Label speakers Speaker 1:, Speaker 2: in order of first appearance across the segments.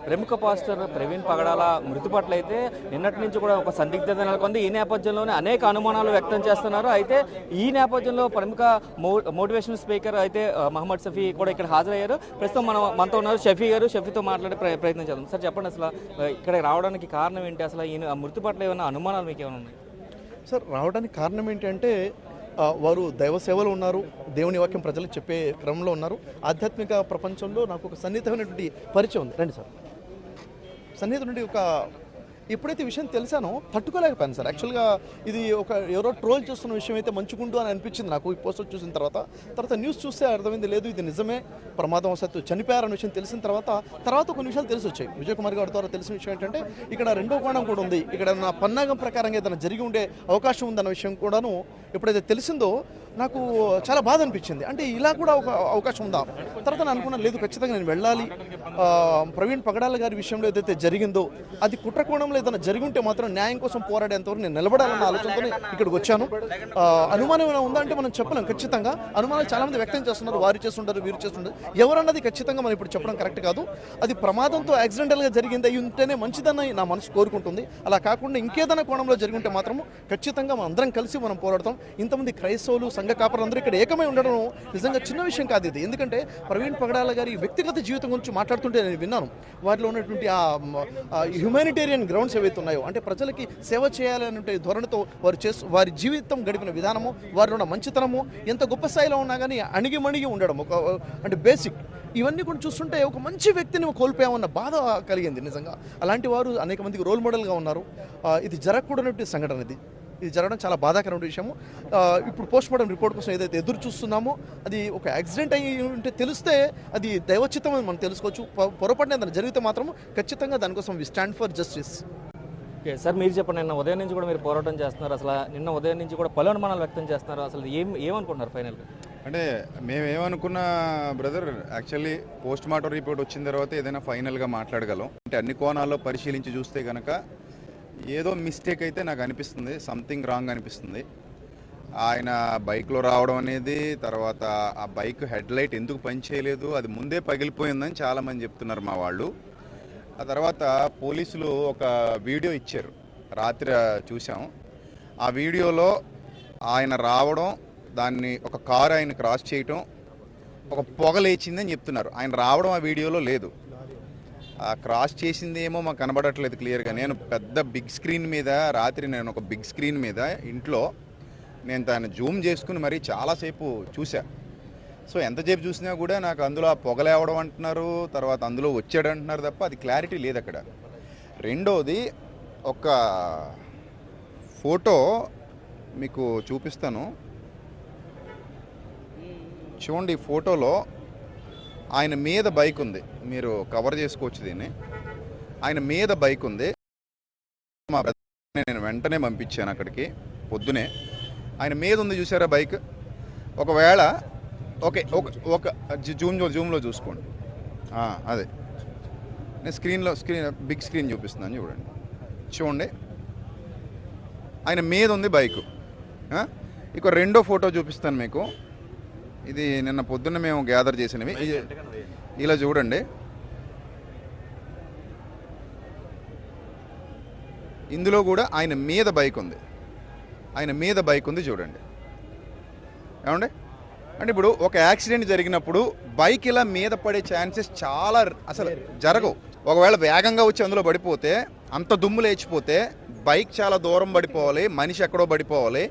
Speaker 1: ప్రముఖ పాస్టర్ ప్రవీణ్ పగడాల మృతి పట్ల అయితే నిన్నటి నుంచి కూడా ఒక సందిగ్ధత నెలకొంది. ఈ నేపథ్యంలోనే అనేక అనుమానాలు వ్యక్తం చేస్తున్నారు. అయితే ఈ నేపథ్యంలో ప్రముఖ మోటివేషనల్ స్పీకర్ అయితే మహమ్మద్ షఫీ కూడా ఇక్కడ హాజరయ్యారు. ప్రస్తుతం మనతో ఉన్నారు షఫీ గారు. షఫీతో మాట్లాడే ప్రయత్నం చేద్దాం. సార్ చెప్పండి, అసలు ఇక్కడ రావడానికి కారణం ఏంటి? అసలు ఈ మృతి పట్ల ఏమైనా అనుమానాలు మీకు ఏమైనా ఉన్నాయి?
Speaker 2: సార్, రావడానికి కారణం ఏంటంటే వారు దైవ సేవలో ఉన్నారు, దేవుని వాక్యం ప్రజలకు చెప్పే క్రమంలో ఉన్నారు. ఆధ్యాత్మిక ప్రపంచంలో నాకు ఒక సన్నిహితమైనటువంటి పరిచయం ఉంది. రండి సార్. సన్నిహితం నుండి ఎప్పుడైతే విషయం తెలిసానో తట్టుకోలేకపోయాను సార్. యాక్చువల్గా ఇది ఎవరో ట్రోల్ చేస్తున్న విషయం అయితే మంచిగుండు అని అనిపించింది నాకు ఈ పోస్టర్ చూసిన తర్వాత న్యూస్ చూస్తే అర్థమైంది లేదు ఇది నిజమే, ప్రమాదవశాత్తు చనిపోయారన్న విషయం తెలిసిన తర్వాత కొన్ని విషయాలు తెలిసి వచ్చాయి. విజయ్ కుమార్ గారి ద్వారా తెలిసిన విషయం ఏంటంటే ఇక్కడ రెండో కోణం కూడా ఉంది, ఇక్కడ నా పన్నాగం ప్రకారంగా ఏదైనా జరిగి ఉండే అవకాశం ఉందన్న విషయం కూడాను ఎప్పుడైతే తెలిసిందో నాకు చాలా బాధ అనిపించింది. అంటే ఇలా కూడా ఒక అవకాశం ఉందా? తర్వాత నేను అనుకున్నాను లేదు, ఖచ్చితంగా నేను వెళ్ళాలి. ప్రవీణ్ పగడాల గారి విషయంలో ఏదైతే జరిగిందో అది కుట్రకోణంలో ఏదైనా జరిగి ఉంటే మాత్రం న్యాయం కోసం పోరాడేంతవరకు నేను నిలబడాలన్న ఆలోచనతో ఇక్కడికి వచ్చాను. అనుమానం ఏమైనా ఉందా అంటే మనం చెప్పలేం. ఖచ్చితంగా అనుమానాలు చాలా మంది వ్యక్తం చేస్తున్నారు, వారు చేస్తుంటారు, వీరు చేస్తుంటారు. ఎవరన్నది ఖచ్చితంగా మనం ఇప్పుడు చెప్పడం కరెక్ట్ కాదు. అది ప్రమాదంతో యాక్సిడెంటల్గా జరిగింది అయి ఉంటేనే మంచిదని నా మనసు కోరుకుంటుంది. అలా కాకుండా ఇంకేదైనా కోణంలో జరిగి ఉంటే మాత్రము ఖచ్చితంగా మనం అందరం కలిసి మనం పోరాడతాం. ఇంతమంది క్రైస్తవులు, సంఘ కాపరులు అందరూ ఇక్కడ ఏకమై ఉండడం నిజంగా చిన్న విషయం కాదు ఇది. ఎందుకంటే ప్రవీణ్ పగడాల గారి వ్యక్తిగత జీవితం గురించి మాట్లాడుతుంటే నేను విన్నాను. వాటిలో ఉన్నటువంటి హ్యుమానిటేరియన్ గ్రౌండ్స్ ఏవైతే ఉన్నాయో, అంటే ప్రజలకి సేవ చేయాలనే ధోరణితో వారి జీవితం గడిపిన విధానము, వారిలో ఉన్న మంచితనము, ఎంత గొప్ప స్థాయిలో ఉన్నా కానీ అణిగిమణిగి ఉండడం, అంటే బేసిక్ ఇవన్నీ కూడా చూస్తుంటే ఒక మంచి వ్యక్తిని కోల్పోయామన్న బాధ కలిగింది. నిజంగా అలాంటి వారు అనేక మందికి రోల్ మోడల్గా ఉన్నారు. ఇది జరగకూడనటువంటి సంఘటన ఇది జరగడం చాలా బాధాకరమైన విషయము. ఇప్పుడు పోస్ట్ మార్టం రిపోర్ట్ కోసం ఏదైతే ఎదురు చూస్తున్నామో అది ఒక యాక్సిడెంట్ అయ్యి ఉంటే తెలిస్తే అది దైవచిత్తం అని మనం తెలుసుకోవచ్చు. పొరపాటున ఏదైనా జరిగితే మాత్రం ఖచ్చితంగా దానికోసం we stand for justice.
Speaker 1: Okay sir, మీరు చెప్పండి. నిన్న ఉదయం నుంచి కూడా మీరు పోరాటం చేస్తున్నారు. అసలు నిన్న ఉదయం నుంచి కూడా పలు అనుమానాలు వ్యక్తం చేస్తున్నారు. అసలు ఏమనుకుంటున్నారు ఫైనల్గా?
Speaker 3: అంటే మేమేమనుకున్నా brother, actually post mortem report వచ్చిన తర్వాత ఏదైనా ఫైనల్గా మాట్లాడగలం. అంటే అన్ని కోణాల్లో పరిశీలించి చూస్తే కనుక ఏదో మిస్టేక్ అయితే నాకు అనిపిస్తుంది, సంథింగ్ రాంగ్ అనిపిస్తుంది. ఆయన బైక్లో రావడం అనేది, తర్వాత ఆ బైక్ హెడ్ లైట్ ఎందుకు పనిచేయలేదు, అది ముందే పగిలిపోయిందని చాలామంది చెప్తున్నారు మా వాళ్ళు. ఆ తర్వాత పోలీసులు ఒక వీడియో ఇచ్చారు, రాత్రి చూసాం. ఆ వీడియోలో ఆయన రావడం, దాన్ని ఒక కారు ఆయన క్రాస్ చేయటం, ఒక పొగ లేచిందని చెప్తున్నారు. ఆయన రావడం ఆ వీడియోలో లేదు. ఆ క్రాస్ చేసింది ఏమో మాకు కనబడట్లేదు క్లియర్గా. నేను పెద్ద బిగ్ స్క్రీన్ మీద రాత్రి ఒక బిగ్ స్క్రీన్ మీద ఇంట్లో నేను దాన్ని జూమ్ చేసుకుని మరీ చాలాసేపు చూసా. సో ఎంతసేపు చూసినా కూడా నాకు అందులో ఆ పొగలేవడం అంటున్నారు, తర్వాత అందులో వచ్చాడు అంటున్నారు తప్ప అది క్లారిటీ లేదు అక్కడ. రెండోది, ఒక ఫోటో మీకు చూపిస్తాను చూడండి. ఈ ఫోటోలో ఆయన మీద బైక్ ఉంది, మీరు కవర్ చేసుకోవచ్చు దీన్ని. ఆయన మీద బైక్ ఉంది. మా నేను వెంటనే పంపించాను అక్కడికి పొద్దునే. ఆయన మీద ఉంది, చూసారా బైక్? ఒకవేళ ఒక జూమ్లో చూసుకోండి. అదే నేను బిగ్ స్క్రీన్ చూపిస్తున్నాను, చూడండి. ఆయన మీద ఉంది బైకు. ఇక రెండో ఫోటో చూపిస్తాను మీకు. ఇది నిన్న పొద్దున్న మేము గ్యాదర్ చేసినవి. ఇలా చూడండి, ఇందులో కూడా ఆయన మీద బైక్ ఉంది, చూడండి. ఏమండి? అంటే ఇప్పుడు ఒక యాక్సిడెంట్ జరిగినప్పుడు బైక్ ఇలా మీద పడే ఛాన్సెస్ చాలా అసలు జరగవు. ఒకవేళ వేగంగా వచ్చి అందులో పడిపోతే, అంత దుమ్ము లేచిపోతే బైక్ చాలా దూరం పడిపోవాలి, మనిషి ఎక్కడో పడిపోవాలి,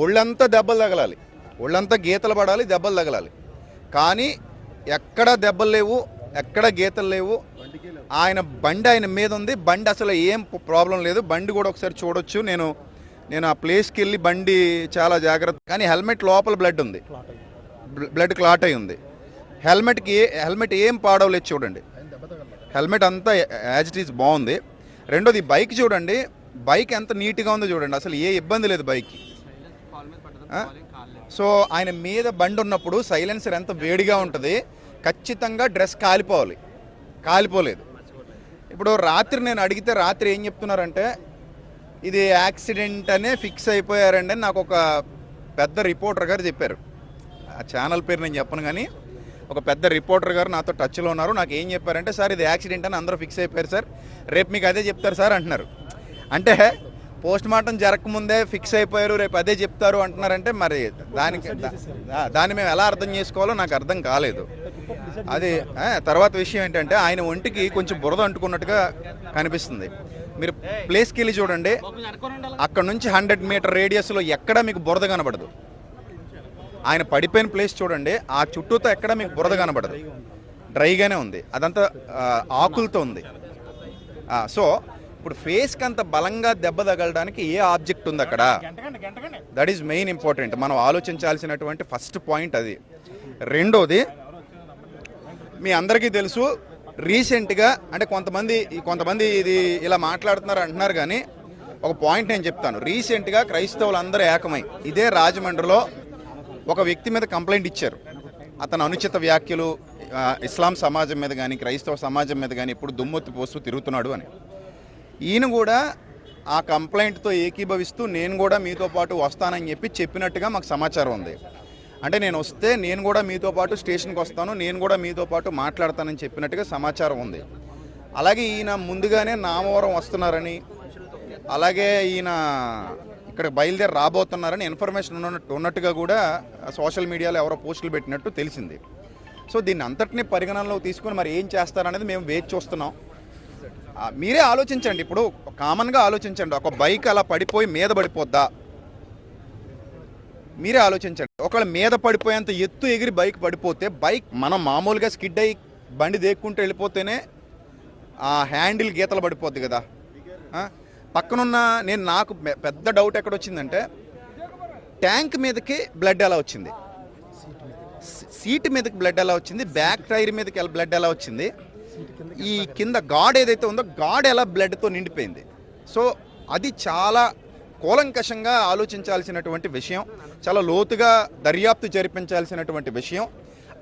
Speaker 3: ఒళ్ళంతా దెబ్బలు తగలాలి, ఒళ్ళంతా గీతలు పడాలి, దెబ్బలు తగలాలి. కానీ ఎక్కడ దెబ్బలు లేవు, ఎక్కడ గీతలు లేవు. బండి ఆయన మీద ఉంది. బండి అసలు ఏం ప్రాబ్లం లేదు. బండి కూడా ఒకసారి చూడొచ్చు. నేను ఆ ప్లేస్కి వెళ్ళి బండి చాలా జాగ్రత్త. కానీ హెల్మెట్ లోపల బ్లడ్ క్లాట్ అయి ఉంది. హెల్మెట్ ఏం పాడవలేదు, చూడండి. హెల్మెట్ అంతా యాజ్ ఇట్ ఈజ్ బాగుంది. రెండోది బైక్ చూడండి, బైక్ ఎంత నీట్గా ఉందో చూడండి, అసలు ఏ ఇబ్బంది లేదు బైక్కి. సో ఆయన మీద బండి ఉన్నప్పుడు సైలెన్సర్ ఎంత వేడిగా ఉంటుంది, ఖచ్చితంగా డ్రెస్ కాలిపోలేదు. ఇప్పుడు రాత్రి నేను అడిగితే రాత్రి ఏం చెప్తున్నారంటే ఇది యాక్సిడెంట్ అనే ఫిక్స్ అయిపోయారండి అని నాకు ఒక పెద్ద రిపోర్టర్ గారు చెప్పారు. ఆ ఛానల్ పేరు నేను చెప్పను, కానీ ఒక పెద్ద రిపోర్టర్ గారు నాతో టచ్లో ఉన్నారు. నాకు ఏం చెప్పారంటే, సార్ ఇది యాక్సిడెంట్ అని అందరూ ఫిక్స్ అయిపోయారు సార్, రేపు మీకు అదే చెప్తారు సార్ అంటున్నారు. అంటే పోస్ట్ మార్టం జరగకముందే ఫిక్స్ అయిపోయారు, రేపు అదే చెప్తారు అంటున్నారంటే మరి దాన్ని మేము ఎలా అర్థం చేసుకోవాలో నాకు అర్థం కాలేదు. అది తర్వాత విషయం ఏంటంటే, ఆయన ఒంటికి కొంచెం బురద అంటుకున్నట్టుగా కనిపిస్తుంది. మీరు ప్లేస్కి వెళ్ళి చూడండి, అక్కడ నుంచి 100 మీటర్ రేడియస్లో ఎక్కడా మీకు బురద కనబడదు. ఆయన పడిపోయిన ప్లేస్ చూడండి, ఆ చుట్టూతో ఎక్కడా మీకు బురద కనబడదు, డ్రైగానే ఉంది, అదంతా ఆకులతో ఉంది. సో ఇప్పుడు ఫేస్కి అంత బలంగా దెబ్బ తగలడానికి ఏ ఆబ్జెక్ట్ ఉంది అక్కడ? That is main important. మనం ఆలోచించాల్సినటువంటి ఫస్ట్ పాయింట్ అది. రెండోది, మీ అందరికీ తెలుసు, రీసెంట్గా అంటే కొంతమంది ఇది ఇలా మాట్లాడుతున్నారు అంటున్నారు, కానీ ఒక పాయింట్ నేను చెప్తాను. రీసెంట్గా క్రైస్తవులు అందరూ ఏకమై ఇదే రాజమండ్రిలో ఒక వ్యక్తి మీద కంప్లైంట్ ఇచ్చారు. అతను అనుచిత వ్యాఖ్యలు ఇస్లాం సమాజం మీద కానీ క్రైస్తవ సమాజం మీద కానీ ఇప్పుడు దుమ్మెత్తి పోస్తూ తిరుగుతున్నాడు అని. ఈయన కూడా ఆ కంప్లైంట్తో ఏకీభవిస్తూ నేను కూడా మీతో పాటు వస్తానని చెప్పినట్టుగా మాకు సమాచారం ఉంది. అంటే నేను వస్తే నేను కూడా మీతో పాటు స్టేషన్కి వస్తాను, నేను కూడా మీతో పాటు మాట్లాడతానని చెప్పినట్టుగా సమాచారం ఉంది. అలాగే ఈయన ముందుగానే నామవరం వస్తున్నారని, అలాగే ఈయన ఇక్కడ బయలుదేరి రాబోతున్నారని ఇన్ఫర్మేషన్ ఉన్నట్టుగా కూడా సోషల్ మీడియాలో ఎవరో పోస్టులు పెట్టినట్టు తెలిసింది. సో దీన్ని అంతటినీ పరిగణనలో తీసుకుని మరి ఏం చేస్తారనేది మేము వేచి చూస్తున్నాం. మీరే ఆలోచించండి, ఇప్పుడు కామన్గా ఆలోచించండి, ఒక బైక్ అలా పడిపోయి మీద పడిపోద్దా? మీరే ఆలోచించండి. ఒకవేళ మీద పడిపోయేంత ఎత్తు ఎగిరి బైక్ పడిపోతే, బైక్ మనం మామూలుగా స్కిడ్ అయ్యి బండి దేక్కుంటూ వెళ్ళిపోతేనే ఆ హ్యాండిల్ గీతలు పడిపోద్ది కదా. పక్కనున్న నాకు పెద్ద డౌట్ ఎక్కడొచ్చిందంటే, ట్యాంక్ మీదకి బ్లడ్ ఎలా వచ్చింది, సీట్ మీదకి బ్లడ్ ఎలా వచ్చింది, బ్యాక్ టైర్ మీదకి బ్లడ్ ఎలా వచ్చింది, ఈ కింద గాడ్ ఏదైతే ఉందో గాడ్ ఎలా బ్లడ్తో నిండిపోయింది. సో అది చాలా కూలంకషంగా ఆలోచించాల్సినటువంటి విషయం, చాలా లోతుగా దర్యాప్తు జరిపించాల్సినటువంటి విషయం.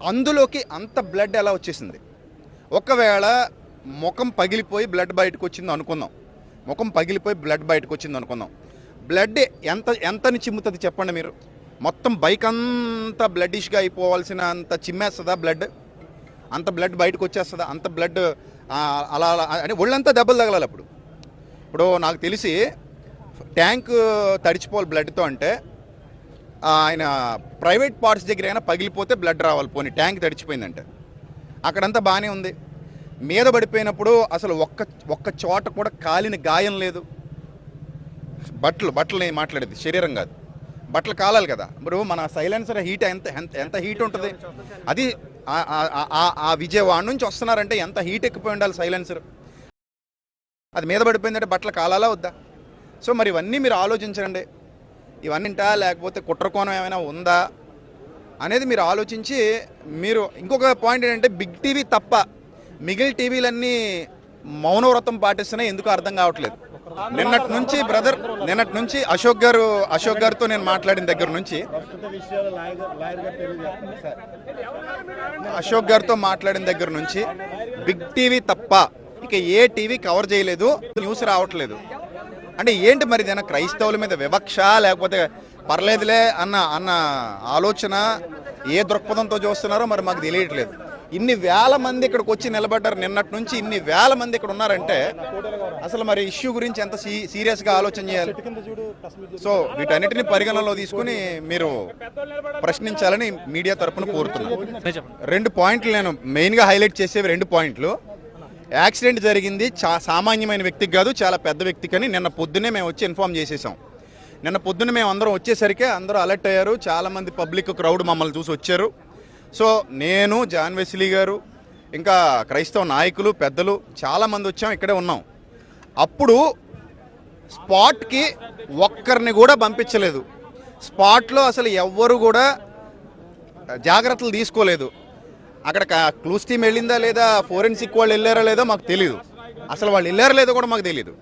Speaker 3: అందులోకి అంత బ్లడ్ ఎలా వచ్చేసింది? ఒకవేళ ముఖం పగిలిపోయి బ్లడ్ బయటకు వచ్చింది అనుకుందాం, బ్లడ్ ఎంతని చిమ్ముతుంది చెప్పండి మీరు? మొత్తం బైక్ అంతా బ్లడ్డిష్గా అయిపోవాల్సిన అంత చిమ్మేస్తుందా బ్లడ్? అంత బ్లడ్ బయటకు వచ్చేస్తుందా? అంత బ్లడ్ అలా అంటే ఒళ్ళంతా దెబ్బలు తగలాలి. ఇప్పుడు నాకు తెలిసి ట్యాంక్ తడిచిపోవాలి బ్లడ్తో అంటే, ఆయన ప్రైవేట్ పార్ట్స్ దగ్గర అయినా పగిలిపోతే బ్లడ్ రావాలి. పోనీ ట్యాంక్ తడిచిపోయిందంటే అక్కడంతా బాగానే ఉంది. మీద పడిపోయినప్పుడు అసలు ఒక్క చోట కూడా కాలిన గాయం లేదు. బట్టలు నేను మాట్లాడేది శరీరం కాదు, బట్టలు కాలాలి కదా. ఇప్పుడు మన సైలెన్సర్ హీట్ ఎంత హీట్ ఉంటుంది? అది ఆ విజయవాడ నుంచి వస్తున్నారంటే ఎంత హీట్ ఎక్కిపోయి ఉండాలి సైలెన్సర్. అది మీద పడిపోయిందంటే బట్టలు కాలాలా వద్దా? సో మరి ఇవన్నీ మీరు ఆలోచించండి. ఇవన్నీంటా లేకపోతే కుట్రకోణం ఏమైనా ఉందా అనేది మీరు ఆలోచించి, మీరు ఇంకొక పాయింట్ ఏంటంటే, బిగ్ టీవీ తప్ప మిగిలిన టీవీలన్నీ మౌనవ్రతం పాటిస్తున్నాయి, ఎందుకు అర్థం కావట్లేదు. నిన్నటి నుంచి అశోక్ గారితో నేను మాట్లాడిన దగ్గర నుంచి బిగ్ టీవీ తప్ప ఇక ఏ టీవీ కవర్ చేయలేదు, న్యూస్ రావట్లేదు. అంటే ఏంటి మరి? ఇదేనా క్రైస్తవుల మీద వివక్ష, లేకపోతే పర్లేదులే అన్న ఆలోచన, ఏ దృక్పథంతో చూస్తున్నారో మరి మాకు తెలియట్లేదు. ఇన్ని వేల మంది ఇక్కడికి వచ్చి నిలబడ్డారు, నిన్నటి నుంచి ఇన్ని వేల మంది ఇక్కడ ఉన్నారంటే అసలు మరి ఇష్యూ గురించి ఎంత సీరియస్గా ఆలోచన చేయాలి. సో వీటన్నిటిని పరిగణనలో తీసుకుని మీరు ప్రశ్నించాలని మీడియా తరఫున కోరుతున్నాను. 2 పాయింట్లు నేను మెయిన్గా హైలైట్ చేసేవి. 2 పాయింట్లు. యాక్సిడెంట్ జరిగింది సామాన్యమైన వ్యక్తికి కాదు, చాలా పెద్ద వ్యక్తికి అని నిన్న పొద్దున్నే మేము వచ్చి ఇన్ఫామ్ చేసేసాం. నిన్న పొద్దున్న మేము అందరం వచ్చేసరికి అందరూ అలర్ట్ అయ్యారు. చాలామంది పబ్లిక్ క్రౌడ్ మమ్మల్ని చూసి వచ్చారు. సో నేను, జాన్ వెస్లీ గారు, ఇంకా క్రైస్తవ నాయకులు, పెద్దలు చాలామంది వచ్చాం, ఇక్కడే ఉన్నాం. అప్పుడు స్పాట్కి ఒక్కరిని కూడా పంపించలేదు. స్పాట్లో అసలు ఎవ్వరు కూడా జాగ్రత్తలు తీసుకోలేదు. అక్కడ క్లూస్ టీమ్ వెళ్ళిందా లేదా, ఫోరెన్సిక్ వాళ్ళు వెళ్ళారా లేదో మాకు తెలియదు. అసలు వాళ్ళు వెళ్ళారో లేదో కూడా మాకు తెలియదు.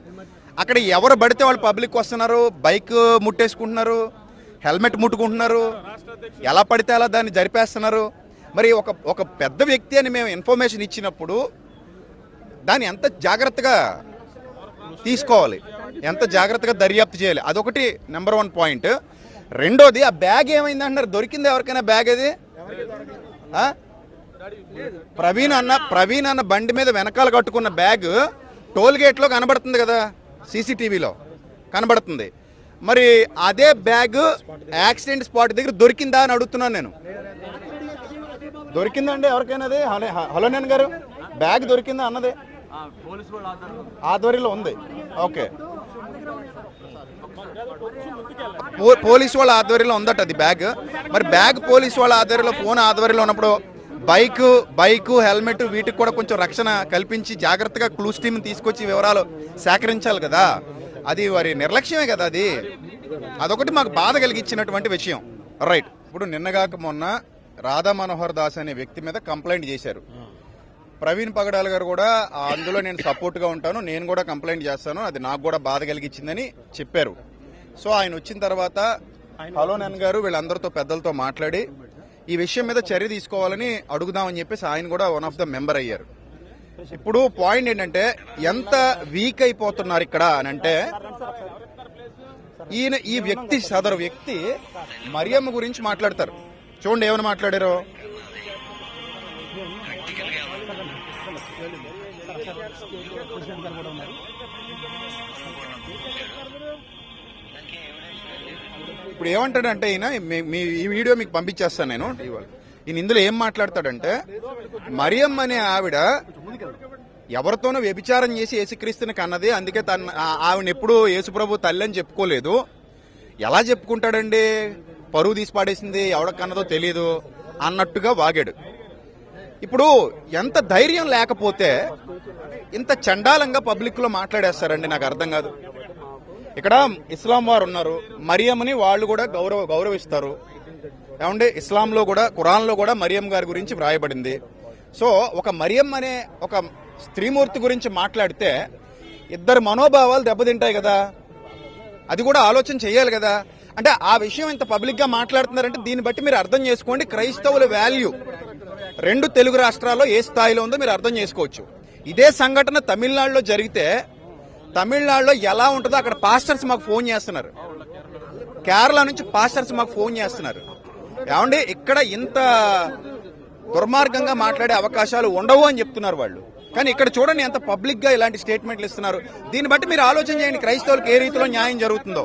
Speaker 3: అక్కడ ఎవరు పడితే వాళ్ళు పబ్లిక్ వస్తున్నారు, బైక్ ముట్టేసుకుంటున్నారు, హెల్మెట్ ముట్టుకుంటున్నారు, ఎలా పడితే అలా దాన్ని జరిపేస్తున్నారు. మరి ఒక పెద్ద వ్యక్తి అని మేము ఇన్ఫర్మేషన్ ఇచ్చినప్పుడు దాన్ని ఎంత జాగ్రత్తగా తీసుకోవాలి, ఎంత జాగ్రత్తగా దర్యాప్తు చేయాలి, అదొకటి నెంబర్ 1 పాయింట్. రెండోది, ఆ బ్యాగ్ ఏమైంది అంటున్నారు, దొరికింది ఎవరికైనా బ్యాగ్? అది ప్రవీణ్ అన్న బండి మీద వెనకాల కట్టుకున్న బ్యాగ్ టోల్ గేట్లో కనబడుతుంది కదా, సీసీటీవీలో కనబడుతుంది. మరి అదే బ్యాగ్ యాక్సిడెంట్ స్పాట్ దగ్గర దొరికిందా అని అడుగుతున్నాను నేను. దొరికిందండి ఎవరికైనా? అది హలో నేను గారు, బ్యాగ్ దొరికిందా అన్నదే ఆధ్వర్యంలో ఉంది. ఓకే, పోలీసు వాళ్ళ ఆధ్వర్యంలో ఉందట అది బ్యాగ్. మరి బ్యాగ్ పోలీసు వాళ్ళ ఆధ్వర్యంలో, ఫోన్ ఆధ్వర్యంలో ఉన్నప్పుడు బైక్ హెల్మెట్ వీటికి కూడా కొంచెం రక్షణ కల్పించి జాగ్రత్తగా క్లూస్ టీమ్ తీసుకొచ్చి వివరాలు సేకరించాలి కదా. అది వారి నిర్లక్ష్యమే కదా. అదొకటి మాకు బాధ కలిగించినటువంటి విషయం. రైట్. ఇప్పుడు నిన్నగాక మొన్న రాధా మనోహర్ దాస్ అనే వ్యక్తి మీద కంప్లైంట్ చేశారు. ప్రవీణ్ పగడాల గారు కూడా అందులో నేను సపోర్ట్గా ఉంటాను, నేను కూడా కంప్లైంట్ చేస్తాను, అది నాకు కూడా బాధ కలిగించిందని చెప్పారు. సో ఆయన వచ్చిన తర్వాత హలోనన్ గారు వీళ్ళందరితో పెద్దలతో మాట్లాడి ఈ విషయం మీద చర్య తీసుకోవాలని అడుగుదామని చెప్పేసి ఆయన కూడా వన్ ఆఫ్ ద మెంబర్ అయ్యారు. ఇప్పుడు పాయింట్ ఏంటంటే ఎంత వీక్ అయిపోతున్నారు ఇక్కడ అని అంటే, ఈ వ్యక్తి సదరు వ్యక్తి మరియమ్మ గురించి మాట్లాడతారు. చూడండి ఏమని మాట్లాడారో. ఇప్పుడు ఏమంటాడంటే ఈయన, ఈ వీడియో మీకు పంపించేస్తాను నేను. ఈయన ఇందులో ఏం మాట్లాడతాడంటే, మరియమ్మ అనే ఆవిడ ఎవరితోనో వ్యభిచారం చేసి యేసుక్రీస్తుని కన్నది, అందుకే ఆవిడ ఎప్పుడు యేసుప్రభు తల్లి అని చెప్పుకోలేదు. ఎలా చెప్పుకుంటాడండి? పరువు తీసి పాడేసింది, ఎవడ కన్నదో తెలియదు అన్నట్టుగా వాగాడు. ఇప్పుడు ఎంత ధైర్యం లేకపోతే ఇంత చండాలంగా పబ్లిక్ లో మాట్లాడేస్తారండి, నాకు అర్థం కాదు. ఇక్కడ ఇస్లాం వారు ఉన్నారు, మరియమ్మని వాళ్ళు కూడా గౌరవిస్తారు. ఏమంటే ఇస్లాంలో కూడా, ఖురాన్లో కూడా మరియం గారి గురించి వ్రాయబడింది. సో ఒక మరియం అనే ఒక స్త్రీమూర్తి గురించి మాట్లాడితే ఇద్దరు మనోభావాలు దెబ్బతింటాయి కదా. అది కూడా ఆలోచన చేయాలి కదా. అంటే ఆ విషయం ఇంత పబ్లిక్ గా మాట్లాడుతున్నారంటే దీన్ని బట్టి మీరు అర్థం చేసుకోండి క్రైస్తవుల వాల్యూ రెండు తెలుగు రాష్ట్రాల్లో ఏ స్థాయిలో ఉందో మీరు అర్థం చేసుకోవచ్చు. ఇదే సంఘటన తమిళనాడులో జరిగితే తమిళనాడులో ఎలా ఉంటుందో అక్కడ పాస్టర్స్ మాకు ఫోన్ చేస్తున్నారు. కేరళ నుంచి పాస్టర్స్ మాకు ఫోన్ చేస్తున్నారు. ఏమండి ఇక్కడ ఇంత దుర్మార్గంగా మాట్లాడే అవకాశాలు ఉండవు అని చెప్తున్నారు వాళ్ళు. కానీ ఇక్కడ చూడండి ఎంత పబ్లిక్ గా ఇలాంటి స్టేట్మెంట్లు ఇస్తున్నారు. దీన్ని బట్టి మీరు ఆలోచన చేయండి క్రైస్తవులకు ఏ రీతిలో న్యాయం జరుగుతుందో.